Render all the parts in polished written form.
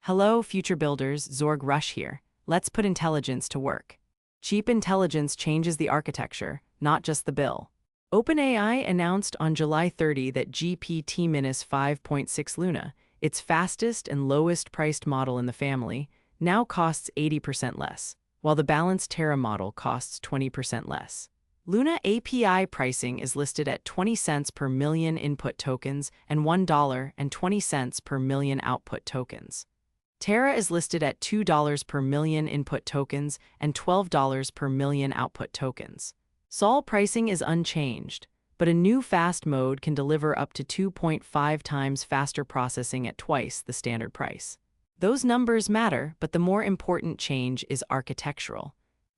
Hello, future builders, Zorg Rush here. Let's put intelligence to work. Cheap intelligence changes the architecture, not just the bill. OpenAI announced on July 30 that GPT-5.6 Luna, its fastest and lowest priced model in the family, now costs 80% less, while the balanced Terra model costs 20% less. Luna API pricing is listed at 20 cents per million input tokens and $1.20 per million output tokens. Terra is listed at $2 per million input tokens and $12 per million output tokens. Sol pricing is unchanged, but a new fast mode can deliver up to 2.5 times faster processing at twice the standard price. Those numbers matter, but the more important change is architectural.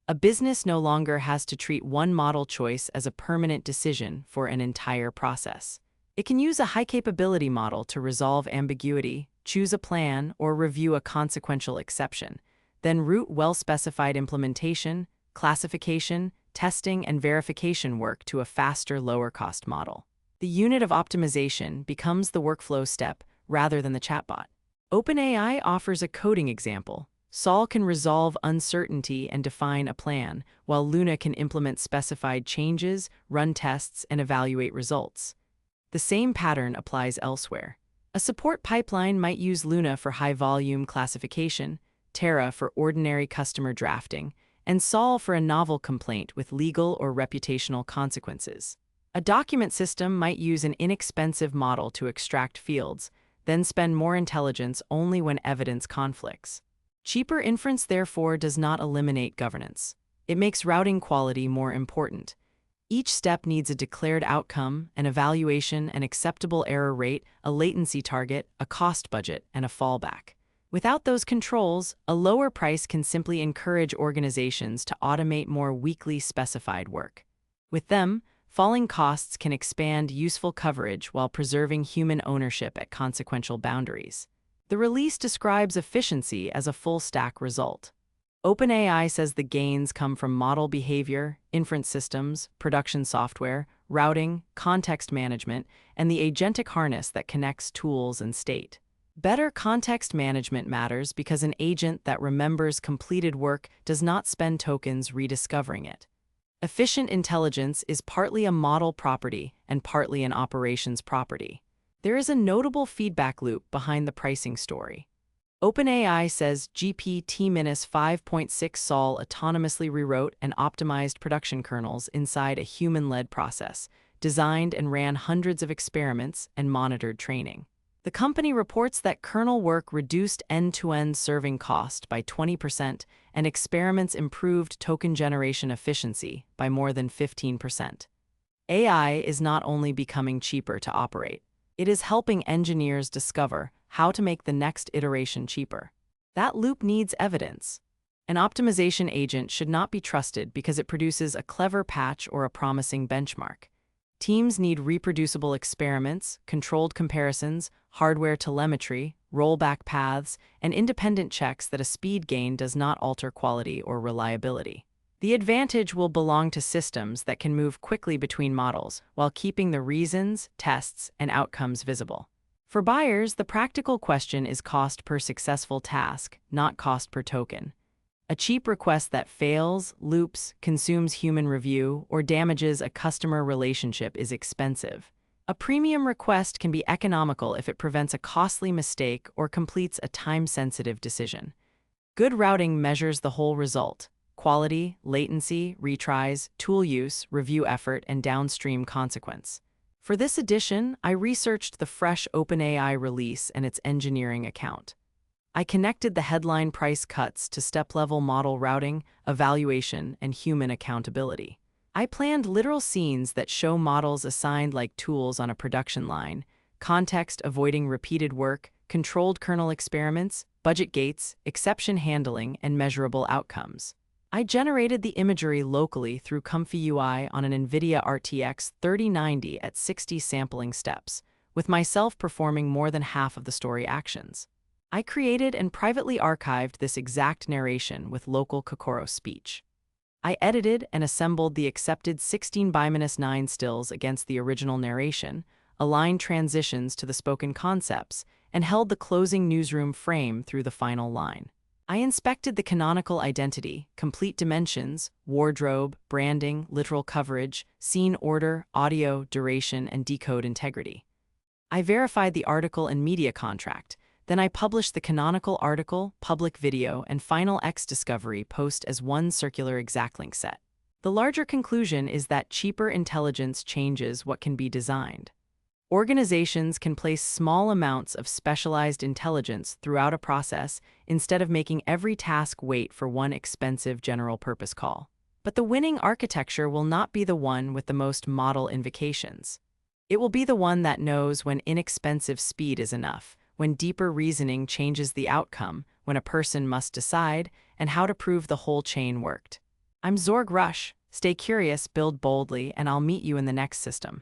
A business no longer has to treat one model choice as a permanent decision for an entire process. It can use a high-capability model to resolve ambiguity, choose a plan, or review a consequential exception, then route well-specified implementation, classification, testing, and verification work to a faster, lower-cost model. The unit of optimization becomes the workflow step rather than the chatbot. OpenAI offers a coding example. Sol can resolve uncertainty and define a plan, while Luna can implement specified changes, run tests, and evaluate results. The same pattern applies elsewhere. A support pipeline might use Luna for high-volume classification, Terra for ordinary customer drafting, and Sol for a novel complaint with legal or reputational consequences. A document system might use an inexpensive model to extract fields, then spend more intelligence only when evidence conflicts. Cheaper inference, therefore, does not eliminate governance. It makes routing quality more important. Each step needs a declared outcome, an evaluation, an acceptable error rate, a latency target, a cost budget, and a fallback. Without those controls, a lower price can simply encourage organizations to automate more weakly specified work. With them, falling costs can expand useful coverage while preserving human ownership at consequential boundaries. The release describes efficiency as a full-stack result. OpenAI says the gains come from model behavior, inference systems, production software, routing, context management, and the agentic harness that connects tools and state. Better context management matters because an agent that remembers completed work does not spend tokens rediscovering it. Efficient intelligence is partly a model property and partly an operations property. There is a notable feedback loop behind the pricing story. OpenAI says GPT-5.6 Sol autonomously rewrote and optimized production kernels inside a human-led process, designed and ran hundreds of experiments and monitored training. The company reports that kernel work reduced end-to-end serving cost by 20% and experiments improved token generation efficiency by more than 15%. AI is not only becoming cheaper to operate, it is helping engineers discover how to make the next iteration cheaper. That loop needs evidence. An optimization agent should not be trusted because it produces a clever patch or a promising benchmark. Teams need reproducible experiments, controlled comparisons, hardware telemetry, rollback paths, and independent checks that a speed gain does not alter quality or reliability. The advantage will belong to systems that can move quickly between models while keeping the reasons, tests, and outcomes visible. For buyers, the practical question is cost per successful task, not cost per token. A cheap request that fails, loops, consumes human review, or damages a customer relationship is expensive. A premium request can be economical if it prevents a costly mistake or completes a time-sensitive decision. Good routing measures the whole result: quality, latency, retries, tool use, review effort, and downstream consequence. For this edition, I researched the fresh OpenAI release and its engineering account. I connected the headline price cuts to step-level model routing, evaluation, and human accountability. I planned literal scenes that show models assigned like tools on a production line, context avoiding repeated work, controlled kernel experiments, budget gates, exception handling, and measurable outcomes. I generated the imagery locally through Comfy UI on an NVIDIA RTX 3090 at 60 sampling steps, with myself performing more than half of the story actions. I created and privately archived this exact narration with local Kokoro speech. I edited and assembled the accepted 16:9 stills against the original narration, aligned transitions to the spoken concepts, and held the closing newsroom frame through the final line. I inspected the canonical identity, complete dimensions, wardrobe, branding, literal coverage, scene order, audio, duration, and decode integrity. I verified the article and media contract. Then I published the canonical article, public video, and final X discovery post as one circular exactlink set. The larger conclusion is that cheaper intelligence changes what can be designed. Organizations can place small amounts of specialized intelligence throughout a process instead of making every task wait for one expensive general-purpose call. But the winning architecture will not be the one with the most model invocations. It will be the one that knows when inexpensive speed is enough, when deeper reasoning changes the outcome, when a person must decide, and how to prove the whole chain worked. I'm Zorg Rush. Stay curious, build boldly, and I'll meet you in the next system.